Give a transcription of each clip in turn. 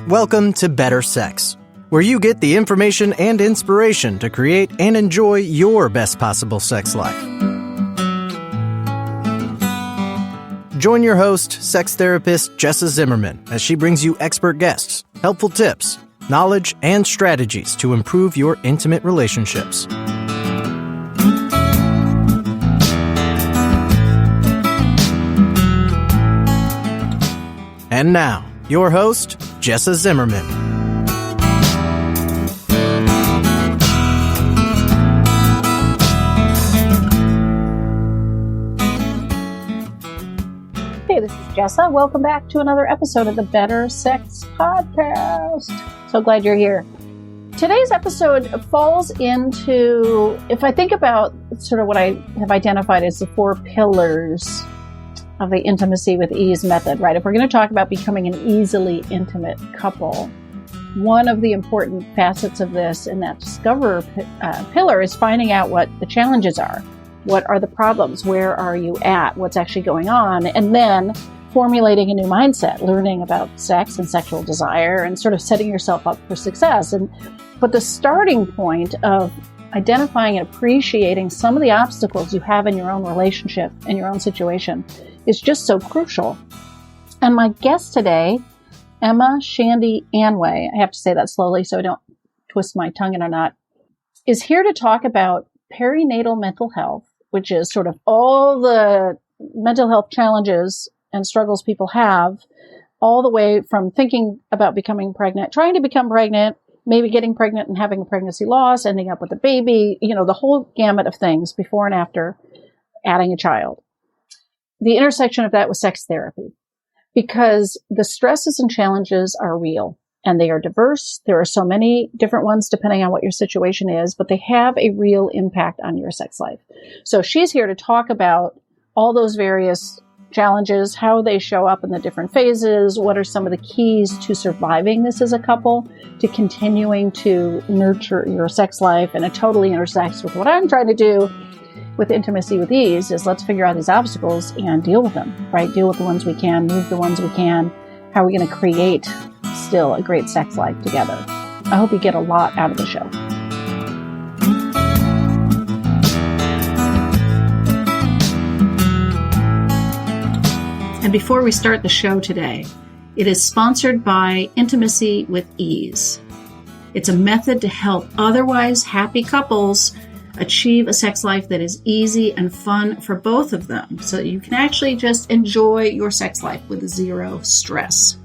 Welcome to Better Sex, where you get the information and inspiration to create and enjoy your best possible sex life. Join your host, sex therapist Jessa Zimmerman, as she brings you expert guests, helpful tips, knowledge, and strategies to improve your intimate relationships. And now, your host, Jessa Zimmerman. Hey, this is Jessa. Welcome back to another episode of the Better Sex Podcast. So glad you're here. Today's episode falls into, if I think about sort of what I have identified as the 4 pillars of the intimacy with ease method, right? If we're going to talk about becoming an easily intimate couple, one of the important facets of this in that discover pillar is finding out what the challenges are. What are the problems? Where are you at? What's actually going on? And then formulating a new mindset, learning about sex and sexual desire, and sort of setting yourself up for success. But the starting point of identifying and appreciating some of the obstacles you have in your own relationship and your own situation is just so crucial. And my guest today, Emma Shandy Anway, I have to say that slowly so I don't twist my tongue in a knot, is here to talk about perinatal mental health, which is sort of all the mental health challenges and struggles people have, all the way from thinking about becoming pregnant, trying to become pregnant, maybe getting pregnant and having a pregnancy loss, ending up with a baby, the whole gamut of things before and after adding a child. The intersection of that with sex therapy, because the stresses and challenges are real and they are diverse. There are so many different ones depending on what your situation is, but they have a real impact on your sex life. So she's here to talk about all those various challenges, how they show up in the different phases, what are some of the keys to surviving this as a couple, to continuing to nurture your sex life, and it totally intersects with what I'm trying to do with Intimacy with Ease is let's figure out these obstacles and deal with them, right? Deal with the ones we can, move the ones we can. How are we going to create still a great sex life together? I hope you get a lot out of the show. And before we start the show today, it is sponsored by Intimacy with Ease. It's a method to help otherwise happy couples achieve a sex life that is easy and fun for both of them, so that you can actually just enjoy your sex life with zero stress.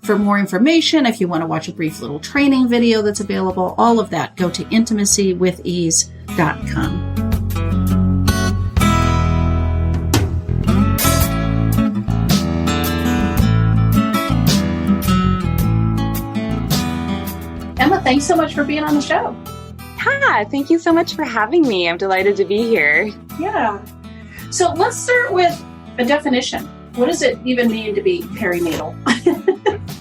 For more information, if you want to watch a brief little training video that's available, all of that, go to intimacywithease.com. Emma, thanks so much for being on the show. Hi, thank you so much for having me. I'm delighted to be here. Yeah. So let's start with a definition. What does it even mean to be perinatal?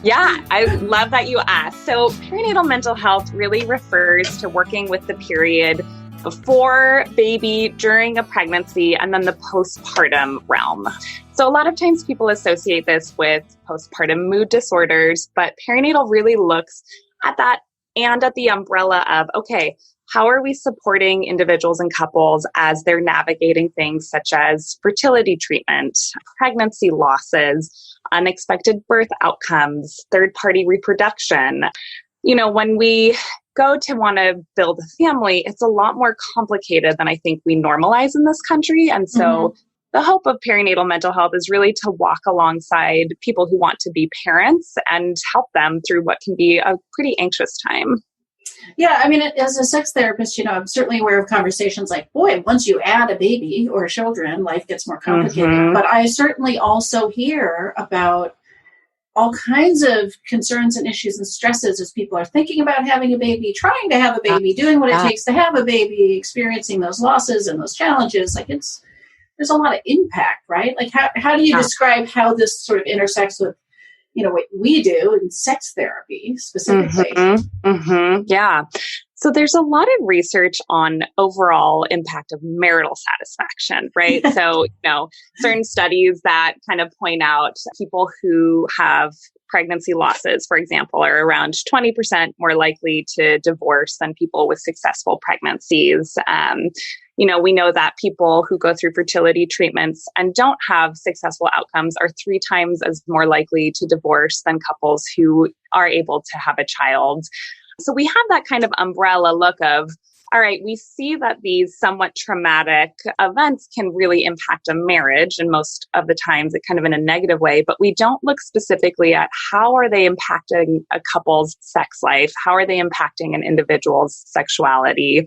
Yeah, I love that you asked. So perinatal mental health really refers to working with the period before baby, during a pregnancy, and then the postpartum realm. So a lot of times people associate this with postpartum mood disorders, but perinatal really looks at that and at the umbrella of, okay, how are we supporting individuals and couples as they're navigating things such as fertility treatment, pregnancy losses, unexpected birth outcomes, third-party reproduction? When we go to want to build a family, it's a lot more complicated than I think we normalize in this country. And so the hope of perinatal mental health is really to walk alongside people who want to be parents and help them through what can be a pretty anxious time. Yeah, I mean, as a sex therapist, I'm certainly aware of conversations like, boy, once you add a baby or children, life gets more complicated. But I certainly also hear about all kinds of concerns and issues and stresses as people are thinking about having a baby, trying to have a baby, doing what it takes to have a baby, experiencing those losses and those challenges. Like there's a lot of impact, right? Like how do you describe how this sort of intersects with, what we do in sex therapy specifically? Yeah. So there's a lot of research on overall impact of marital satisfaction, right? So, certain studies that kind of point out people who have pregnancy losses, for example, are around 20% more likely to divorce than people with successful pregnancies. We know that people who go through fertility treatments and don't have successful outcomes are 3 times as more likely to divorce than couples who are able to have a child. So we have that kind of umbrella look of, all right, we see that these somewhat traumatic events can really impact a marriage, and most of the times it kind of in a negative way, but we don't look specifically at how are they impacting a couple's sex life? How are they impacting an individual's sexuality?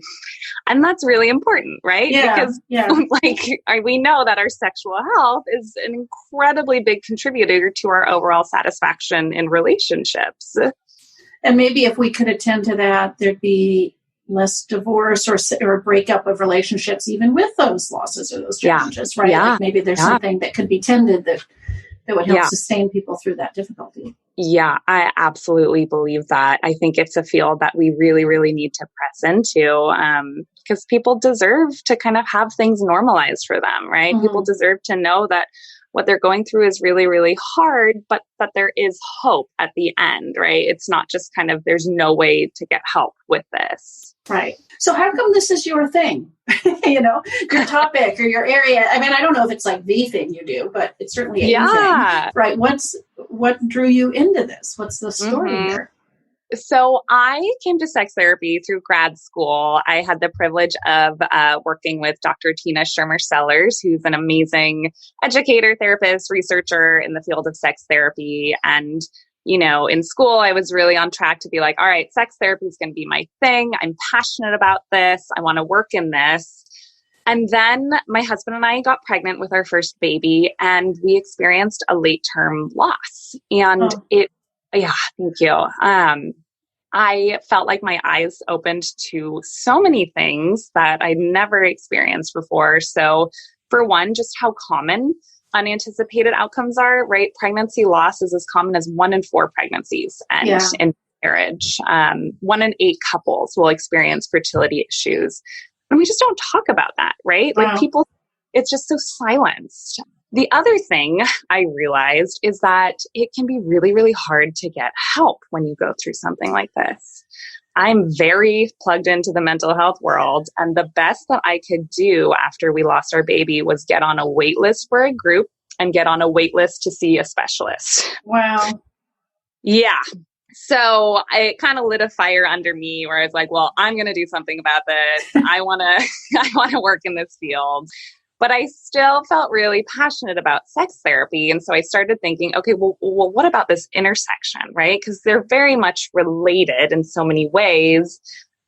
And that's really important, right? Because we know that our sexual health is an incredibly big contributor to our overall satisfaction in relationships. And maybe if we could attend to that, there'd be less divorce or breakup of relationships, even with those losses or those challenges, right? Yeah. Like maybe there's something that could be tended that would help sustain people through that difficulty. Yeah, I absolutely believe that. I think it's a field that we really, really need to press into because people deserve to kind of have things normalized for them, right? Mm-hmm. People deserve to know that what they're going through is really, really hard, but that there is hope at the end, right? It's not just kind of, there's no way to get help with this. Right. So how come this is your thing? Your topic or your area? I mean, I don't know if it's like the thing you do, but it's certainly a thing, right? What drew you into this? What's the story here? So I came to sex therapy through grad school. I had the privilege of working with Dr. Tina Shermer-Sellers, who's an amazing educator, therapist, researcher in the field of sex therapy. And, in school, I was really on track to be like, all right, sex therapy is going to be my thing. I'm passionate about this. I want to work in this. And then my husband and I got pregnant with our first baby, and we experienced a late-term loss. And thank you. I felt like my eyes opened to so many things that I'd never experienced before. So for one, just how common unanticipated outcomes are, right? Pregnancy loss is as common as 1 in 4 pregnancies and in marriage. 1 in 8 couples will experience fertility issues. And we just don't talk about that, right? Like people, it's just so silenced. The other thing I realized is that it can be really, really hard to get help when you go through something like this. I'm very plugged into the mental health world, and the best that I could do after we lost our baby was get on a wait list for a group and get on a wait list to see a specialist. Wow. Yeah. So it kind of lit a fire under me where I was like, well, I'm going to do something about this. I want to work in this field. But I still felt really passionate about sex therapy. And so I started thinking, okay, well, what about this intersection, right? Because they're very much related in so many ways.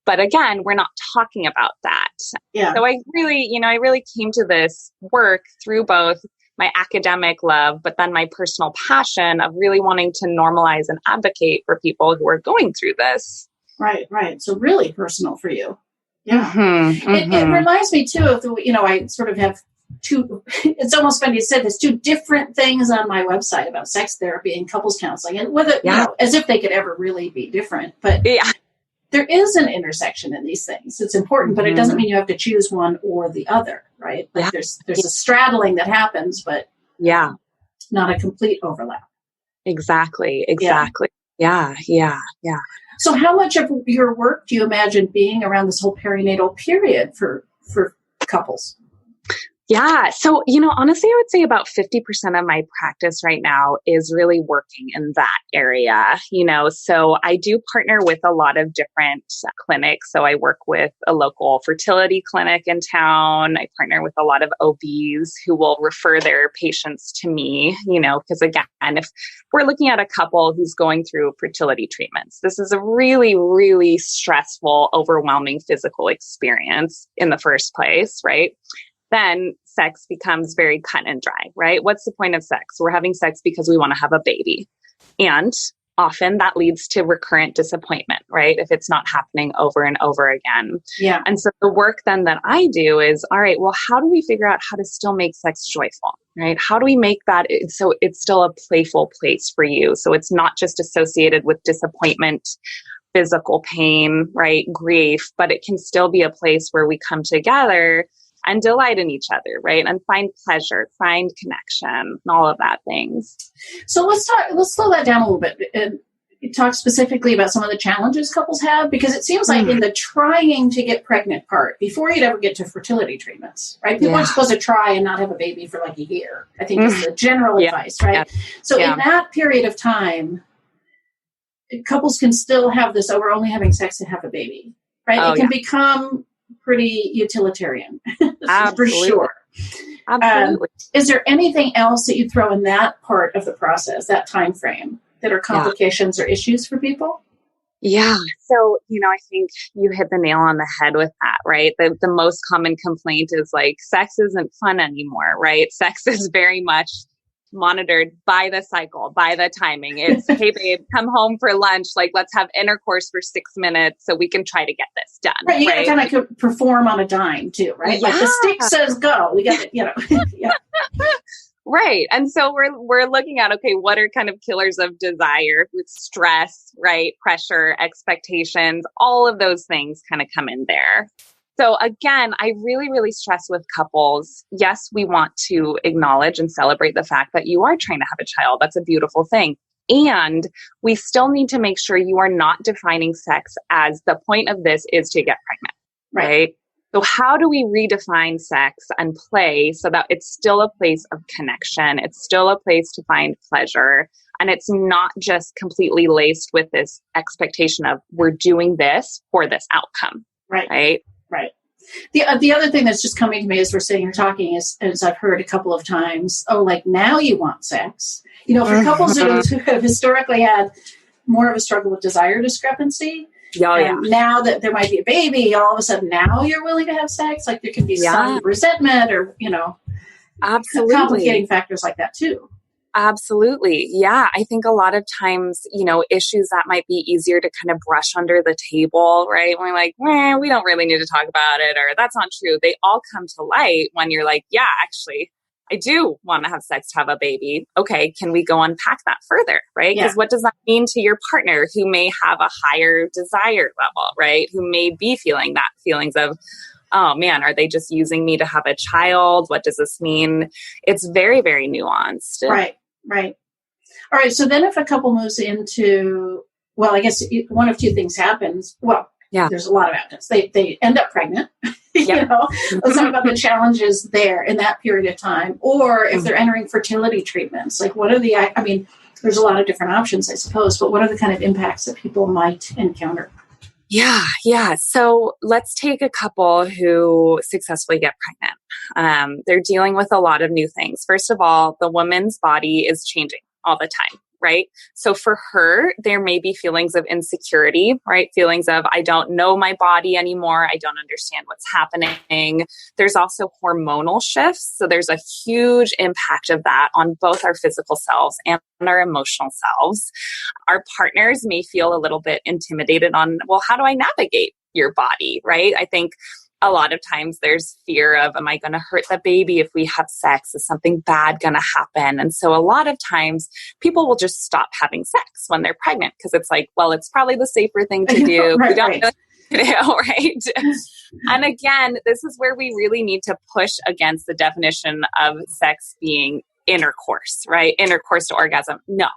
But again, we're not talking about that. Yeah. So I really came to this work through both my academic love, but then my personal passion of really wanting to normalize and advocate for people who are going through this. Right. So really personal for you. Yeah. Mm-hmm, mm-hmm. It reminds me too of I sort of have 2, it's almost funny you said there's 2 different things on my website about sex therapy and couples counseling, and whether, as if they could ever really be different, but there is an intersection in these things. It's important, but it doesn't mean you have to choose one or the other, right? Like there's a straddling that happens, but not a complete overlap. Exactly. Yeah. So how much of your work do you imagine being around this whole perinatal period for couples? Yeah. So, honestly, I would say about 50% of my practice right now is really working in that area, so I do partner with a lot of different clinics. So I work with a local fertility clinic in town. I partner with a lot of OBs who will refer their patients to me, because again, if we're looking at a couple who's going through fertility treatments, this is a really, really stressful, overwhelming physical experience in the first place, right? Then sex becomes very cut and dry, right? What's the point of sex? We're having sex because we want to have a baby. And often that leads to recurrent disappointment, right? If it's not happening over and over again. Yeah. And so the work then that I do is, all right, well, how do we figure out how to still make sex joyful, right? How do we make that so it's still a playful place for you? So it's not just associated with disappointment, physical pain, right? Grief, but it can still be a place where we come together and delight in each other, right? And find pleasure, find connection, and all of that things. So let's slow that down a little bit and talk specifically about some of the challenges couples have, because it seems like in the trying to get pregnant part, before you'd ever get to fertility treatments, right? People are supposed to try and not have a baby for like a year, I think is the general advice, right? So in that period of time, couples can still have this, we're only having sex to have a baby, right? It can become pretty utilitarian, for sure. Absolutely. Is there anything else that you throw in that part of the process, that time frame, that are complications or issues for people? Yeah. So, I think you hit the nail on the head with that, right? The most common complaint is like, sex isn't fun anymore, right? Sex is very much monitored by the cycle, by the timing. It's, hey, babe, come home for lunch. Like, let's have intercourse for 6 minutes so we can try to get this done. Right. You got to kind of perform on a dime too, right? Like the stick says go. We got to, Right. And so we're looking at, okay, what are kind of killers of desire with stress, right? Pressure, expectations, all of those things kind of come in there. So again, I really, really stress with couples, yes, we want to acknowledge and celebrate the fact that you are trying to have a child. That's a beautiful thing. And we still need to make sure you are not defining sex as the point of this is to get pregnant, right? So how do we redefine sex and play so that it's still a place of connection? It's still a place to find pleasure. And it's not just completely laced with this expectation of we're doing this for this outcome, right? Right. The other thing that's just coming to me as we're sitting here talking is, as I've heard a couple of times, like now you want sex. For couples who have historically had more of a struggle with desire discrepancy, now that there might be a baby, all of a sudden now you're willing to have sex. Like there can be some resentment or, absolutely complicating factors like that too. Absolutely. Yeah. I think a lot of times, issues that might be easier to kind of brush under the table, right? When we're like, we don't really need to talk about it, or that's not true. They all come to light when you're like, yeah, actually, I do want to have sex to have a baby. Okay. Can we go unpack that further? Right. Because what does that mean to your partner who may have a higher desire level, right? Who may be feeling that feelings of, oh man, are they just using me to have a child? What does this mean? It's very, very nuanced. Right. All right. So then if a couple moves into, I guess one of two things happens. There's a lot of outcomes. They end up pregnant. Let's talk about the challenges there in that period of time. Or if they're entering fertility treatments, like what are there's a lot of different options, I suppose, but what are the kind of impacts that people might encounter? Yeah. So let's take a couple who successfully get pregnant. They're dealing with a lot of new things. First of all, the woman's body is changing all the time, right? So for her, there may be feelings of insecurity, right? Feelings of, I don't know my body anymore. I don't understand what's happening. There's also hormonal shifts. So there's a huge impact of that on both our physical selves and our emotional selves. Our partners may feel a little bit intimidated on, how do I navigate your body, right? I think a lot of times there's fear of, am I going to hurt the baby if we have sex? Is something bad going to happen? And so a lot of times people will just stop having sex when they're pregnant because it's like, it's probably the safer thing to do. We don't right? And again, this is where we really need to push against the definition of sex being intercourse, right? Intercourse to orgasm. No.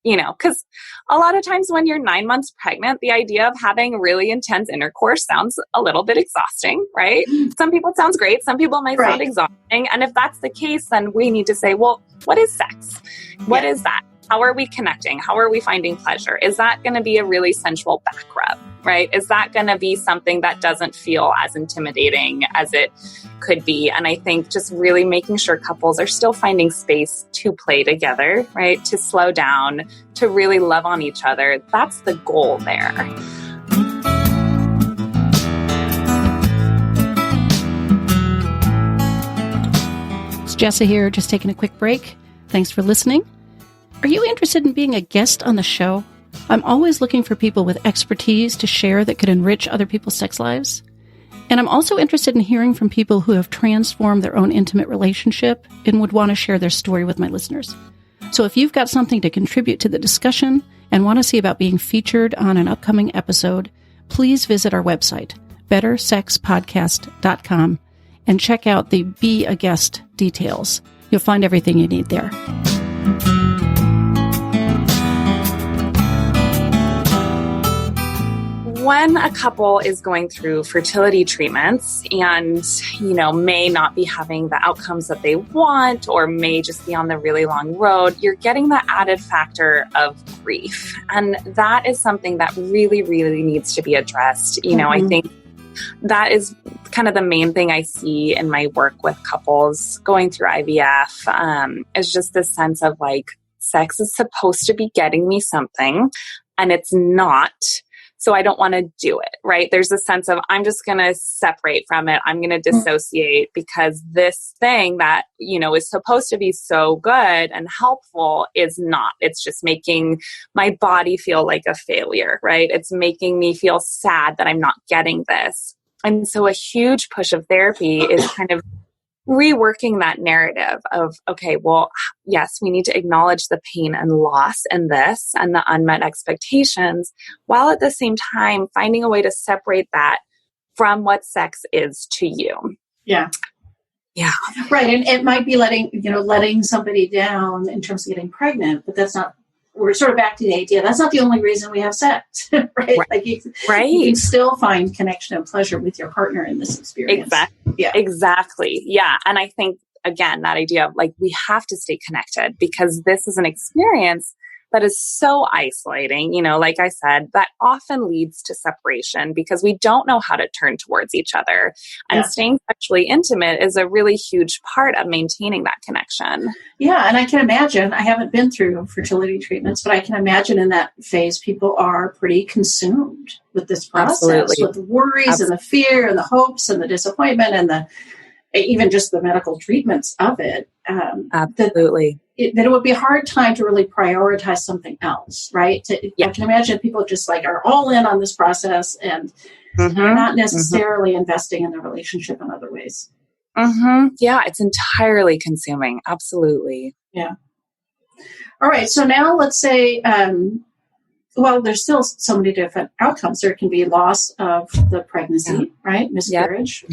Because a lot of times when you're 9 months pregnant, the idea of having really intense intercourse sounds a little bit exhausting, right? Some people it sounds great. Some people might sound exhausting. And if that's the case, then we need to say, what is sex? What is that? How are we connecting? How are we finding pleasure? Is that going to be a really sensual back rub, right? Is that going to be something that doesn't feel as intimidating as it could be? And I think just really making sure couples are still finding space to play together, right? To slow down, to really love on each other. That's the goal there. It's Jessa here, just taking a quick break. Thanks for listening. Are you interested in being a guest on the show? I'm always looking for people with expertise to share that could enrich other people's sex lives. And I'm also interested in hearing from people who have transformed their own intimate relationship and would want to share their story with my listeners. So if you've got something to contribute to the discussion and want to see about being featured on an upcoming episode, please visit our website, bettersexpodcast.com, and check out the Be a Guest details. You'll find everything you need there. When a couple is going through fertility treatments and, may not be having the outcomes that they want or may just be on the really long road, you're getting the added factor of grief. And that is something that really, really needs to be addressed. I think that is kind of the main thing I see in my work with couples going through IVF, is just this sense of like, sex is supposed to be getting me something and it's not. So I don't want to do it, right? There's a sense of, I'm just going to separate from it. I'm going to dissociate because this thing that, is supposed to be so good and helpful is not. It's just making my body feel like a failure, right? It's making me feel sad that I'm not getting this. And so a huge push of therapy is kind of reworking that narrative of, okay, well, yes, we need to acknowledge the pain and loss in this and the unmet expectations, while at the same time finding a way to separate that from what sex is to you. Yeah. Yeah. Right. And it might be letting somebody down in terms of getting pregnant, but that's not, we're sort of back to the idea. That's not the only reason we have sex, right? Like you can still find connection and pleasure with your partner in this experience. Exactly. Yeah. Exactly. Yeah. And I think, again, that idea of like, we have to stay connected because this is an experience that is so isolating, like I said, that often leads to separation because we don't know how to turn towards each other. And staying sexually intimate is a really huge part of maintaining that connection. Yeah. And I can imagine, I haven't been through fertility treatments, but I can imagine in that phase, people are pretty consumed with this process, with the worries and the fear and the hopes and the disappointment and even just the medical treatments of it. Absolutely. That it would be a hard time to really prioritize something else, right? I can imagine people just like are all in on this process and not necessarily investing in the relationship in other ways. Yeah, it's entirely consuming. Absolutely. Yeah. All right. So now let's say, there's still so many different outcomes. There can be loss of the pregnancy, right? Miscarriage,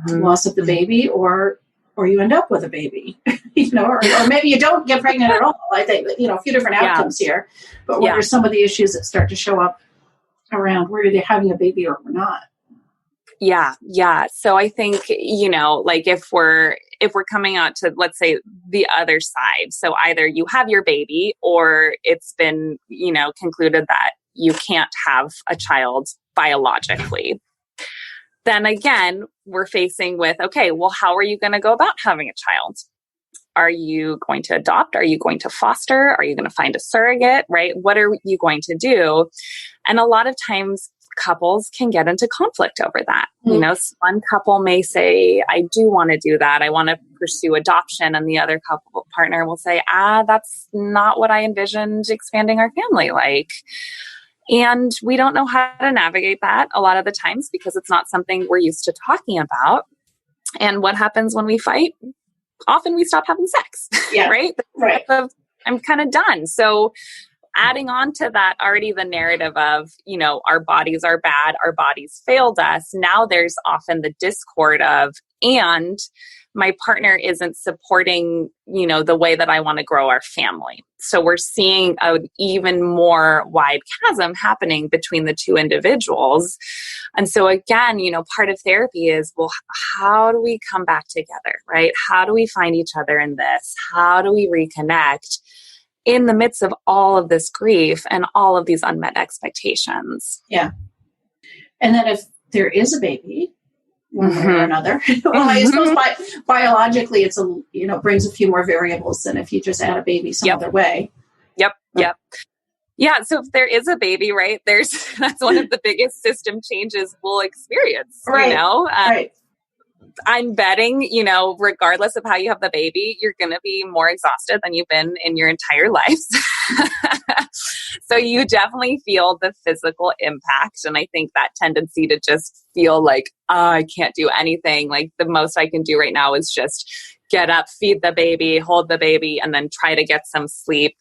loss of the baby, or you end up with a baby, or maybe you don't get pregnant at all. I think, a few different outcomes here, but what are some of the issues that start to show up around where they're having a baby or not? Yeah. Yeah. So I think, like if we're coming out to, let's say, the other side, so either you have your baby or it's been, concluded that you can't have a child biologically. Then again, we're facing with, okay, well, how are you going to go about having a child? Are you going to adopt? Are you going to foster? Are you going to find a surrogate, right? What are you going to do? And a lot of times couples can get into conflict over that. One couple may say, I do want to do that. I want to pursue adoption. And the other couple partner will say, that's not what I envisioned expanding our family like. And we don't know how to navigate that a lot of the times because it's not something we're used to talking about. And what happens when we fight? Often we stop having sex, right? I'm kind of done. So adding on to that already the narrative of, our bodies are bad, our bodies failed us. Now there's often the discord of, and my partner isn't supporting, the way that I want to grow our family. So we're seeing an even more wide chasm happening between the two individuals. And so again, part of therapy is, well, how do we come back together, right? How do we find each other in this? How do we reconnect in the midst of all of this grief and all of these unmet expectations? Yeah. And then if there is a baby, one way or another. Well, I suppose biologically it's brings a few more variables than if you just add a baby some other way. Yep. Yeah. So if there is a baby, right, that's one of the biggest system changes we'll experience, right. I'm betting, you know, regardless of how you have the baby, you're going to be more exhausted than you've been in your entire life. So you definitely feel the physical impact. And I think that tendency to just feel like, oh, I can't do anything. Like the most I can do right now is just get up, feed the baby, hold the baby, and then try to get some sleep.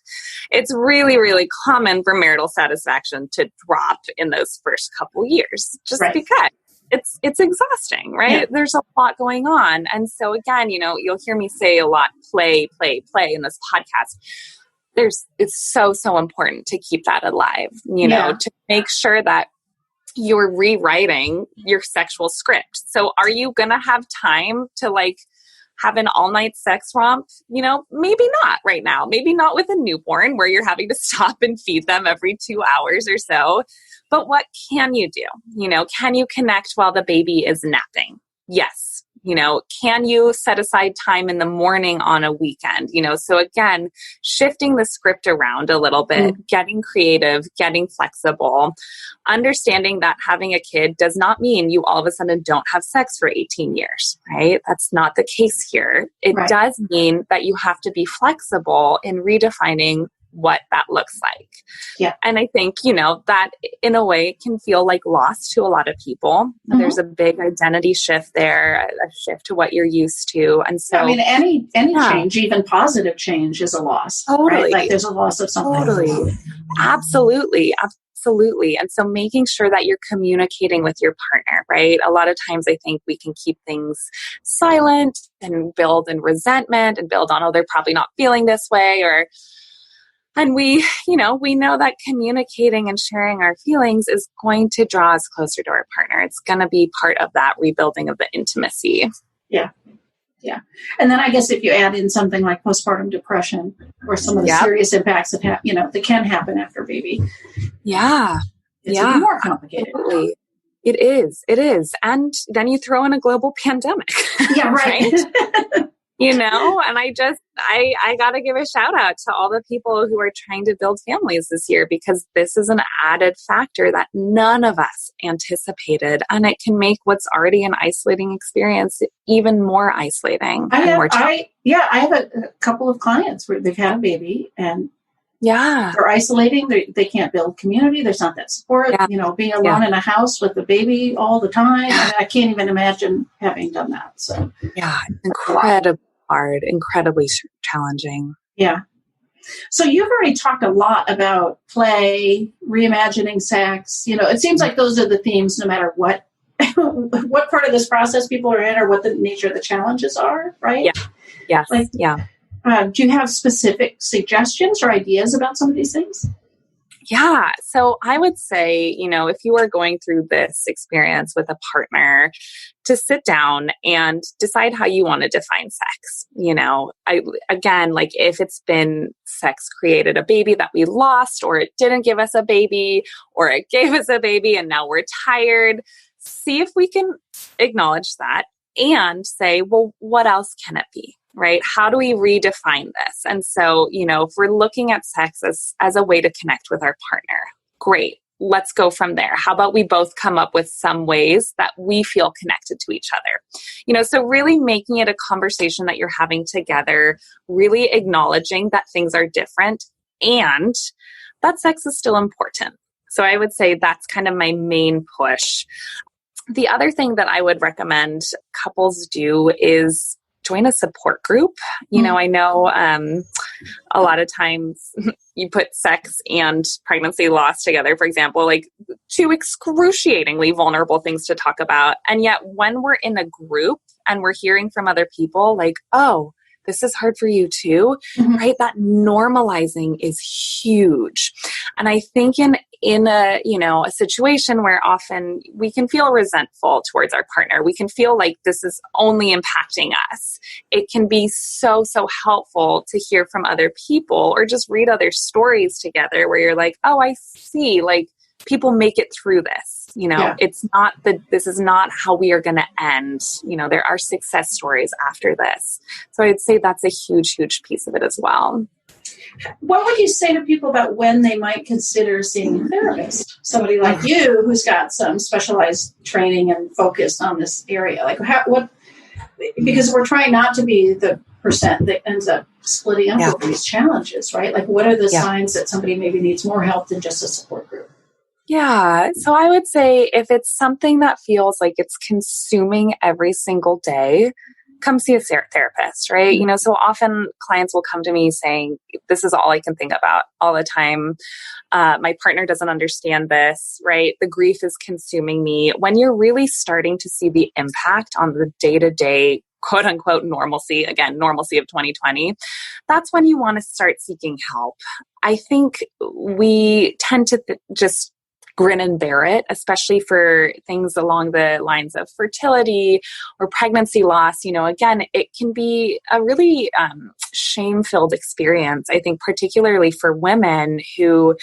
It's really, really common for marital satisfaction to drop in those first couple years, just because it's exhausting, right? Yeah. There's a lot going on. And so again, you know, you'll hear me say a lot, play in this podcast. It's so important to keep that alive, you know, to make sure that you're rewriting your sexual script. So are you going to have time to like have an all-night sex romp? You know, maybe not right now. Maybe not with a newborn where you're having to stop and feed them every 2 hours or so. But what can you do? You know, can you connect while the baby is napping? Yes. You know, can you set aside time in the morning on a weekend? You know, so again, shifting the script around a little bit, getting creative, getting flexible, understanding that having a kid does not mean you all of a sudden don't have sex for 18 years, right? That's not the case here. It does mean that you have to be flexible in redefining what that looks like. Yeah. And I think, you know, that in a way can feel like lost to a lot of people. Mm-hmm. There's a big identity shift there, a shift to what you're used to. And so, I mean, any change, even positive change, is a loss. Totally. Right? Like there's a loss of something. Totally. Absolutely. And so making sure that you're communicating with your partner, right? A lot of times I think we can keep things silent and build in resentment and build on, oh, they're probably not feeling this way, and we know that communicating and sharing our feelings is going to draw us closer to our partner. It's going to be part of that rebuilding of the intimacy. Yeah. Yeah. And then I guess if you add in something like postpartum depression or some of the serious impacts that that can happen after baby. Yeah. It's even more complicated. Absolutely. It is. And then you throw in a global pandemic. Yeah, right. You know, and I got to give a shout out to all the people who are trying to build families this year, because this is an added factor that none of us anticipated. And it can make what's already an isolating experience even more isolating. I have a couple of clients where they've had a baby and they're isolating. They can't build community. There's not that support, being alone in a house with the baby all the time. I can't even imagine having done that. So incredibly hard, incredibly challenging. Yeah. So you've already talked a lot about play, reimagining sex. You know, it seems like those are the themes no matter what part of this process people are in or what the nature of the challenges are, right? Yeah. Yes. Do you have specific suggestions or ideas about some of these things? Yeah. So I would say, if you are going through this experience with a partner, to sit down and decide how you want to define sex. If it's been sex created a baby that we lost, or it didn't give us a baby, or it gave us a baby and now we're tired, see if we can acknowledge that and say, well, what else can it be? Right? How do we redefine this? And so, if we're looking at sex as a way to connect with our partner, great. Let's go from there. How about we both come up with some ways that we feel connected to each other? So really making it a conversation that you're having together, really acknowledging that things are different and that sex is still important. So I would say that's kind of my main push. The other thing that I would recommend couples do is join a support group. I know a lot of times you put sex and pregnancy loss together, for example, like two excruciatingly vulnerable things to talk about. And yet when we're in a group and we're hearing from other people like, oh, this is hard for you too, right? That normalizing is huge. And I think in a situation where often we can feel resentful towards our partner, we can feel like this is only impacting us. It can be so helpful to hear from other people or just read other stories together where you're like, oh, I see, like people make it through this. It's not this is not how we are going to end. There are success stories after this. So I'd say that's a huge piece of it as well. What would you say to people about when they might consider seeing a therapist? Somebody like you who's got some specialized training and focus on this area. Like because we're trying not to be the percent that ends up splitting up over these challenges, right? Like, what are the signs that somebody maybe needs more help than just a support group? Yeah. So I would say if it's something that feels like it's consuming every single day, come see a therapist, right? You know, so often clients will come to me saying, this is all I can think about all the time. My partner doesn't understand this, right? The grief is consuming me. When you're really starting to see the impact on the day-to-day, quote unquote, normalcy of 2020, that's when you want to start seeking help. I think we tend to just grin and bear it, especially for things along the lines of fertility or pregnancy loss. You know, again, it can be a really shame-filled experience, I think, particularly for women who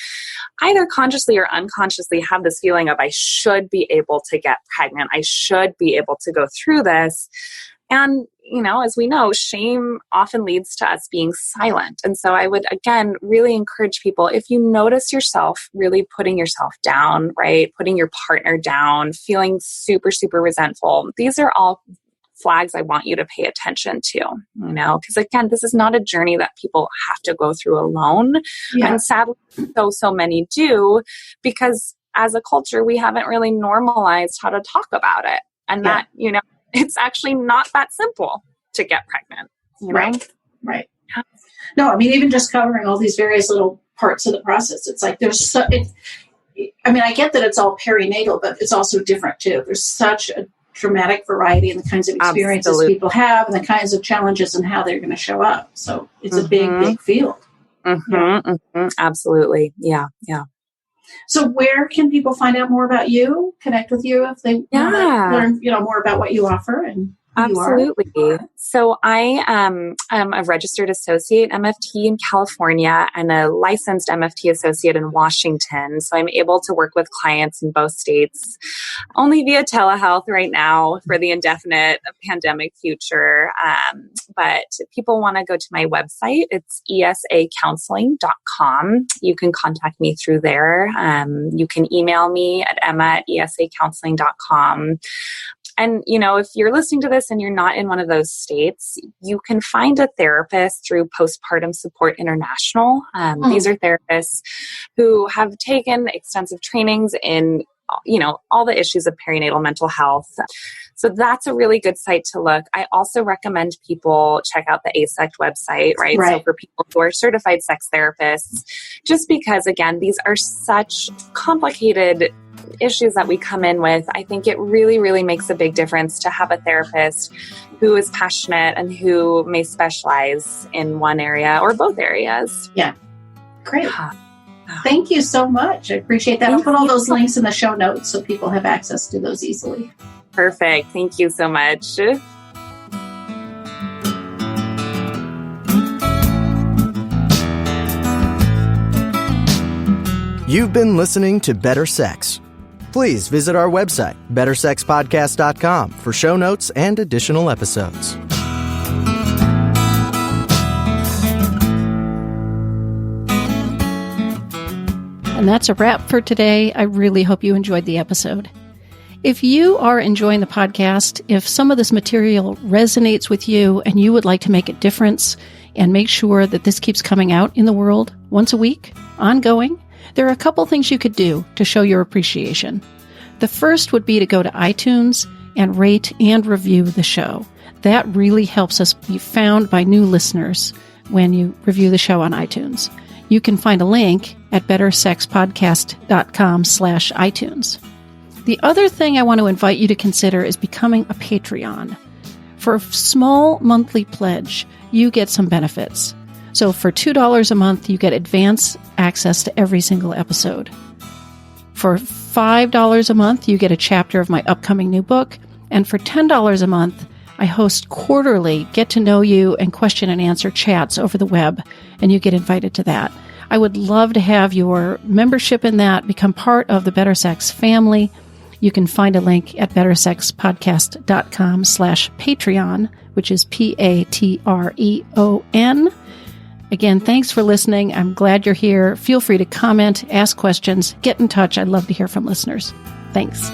either consciously or unconsciously have this feeling of, I should be able to get pregnant. I should be able to go through this. And, you know, as we know, shame often leads to us being silent. And so I would, again, really encourage people, if you notice yourself really putting yourself down, right, putting your partner down, feeling super, super resentful, these are all flags I want you to pay attention to, you know, because again, this is not a journey that people have to go through alone. Yeah. And sadly, so many do, because as a culture, we haven't really normalized how to talk about it. And that, you know, it's actually not that simple to get pregnant. You know? Right. No, I mean, even just covering all these various little parts of the process, it's like I get that it's all perinatal, but it's also different too. There's such a dramatic variety in the kinds of experiences people have and the kinds of challenges and how they're going to show up. So it's a big field. Absolutely. Yeah. So where can people find out more about you, connect with you if they want to learn, you know, more about what you offer and who you are? Absolutely. So I am a registered associate MFT in California and a licensed MFT associate in Washington. So I'm able to work with clients in both states only via telehealth right now for the indefinite pandemic future. But people want to go to my website. It's esacounseling.com. You can contact me through there. You can email me at emma@esacounseling.com. And, you know, if you're listening to this and you're not in one of those states, you can find a therapist through Postpartum Support International. These are therapists who have taken extensive trainings in, you know, all the issues of perinatal mental health. So that's a really good site to look. I also recommend people check out the ASECT website, right? So for people who are certified sex therapists, just because, again, these are such complicated issues that we come in with, I think it really, really makes a big difference to have a therapist who is passionate and who may specialize in one area or both areas. Yeah. Great. Thank you so much. I appreciate that. I'll put all those links in the show notes so people have access to those easily. Perfect. Thank you so much. You've been listening to Better Sex. Please visit our website, bettersexpodcast.com, for show notes and additional episodes. And that's a wrap for today. I really hope you enjoyed the episode. If you are enjoying the podcast, if some of this material resonates with you and you would like to make a difference and make sure that this keeps coming out in the world once a week, ongoing, there are a couple things you could do to show your appreciation. The first would be to go to iTunes and rate and review the show. That really helps us be found by new listeners when you review the show on iTunes. You can find a link at bettersexpodcast.com/iTunes. The other thing I want to invite you to consider is becoming a Patreon. For a small monthly pledge, you get some benefits. So for $2 a month, you get advance access to every single episode. For $5 a month, you get a chapter of my upcoming new book. And for $10 a month, I host quarterly get-to-know-you and question-and-answer chats over the web, and you get invited to that. I would love to have your membership in that, become part of the Better Sex family. You can find a link at bettersexpodcast.com/Patreon, which is Patreon. Again, thanks for listening. I'm glad you're here. Feel free to comment, ask questions, get in touch. I'd love to hear from listeners. Thanks.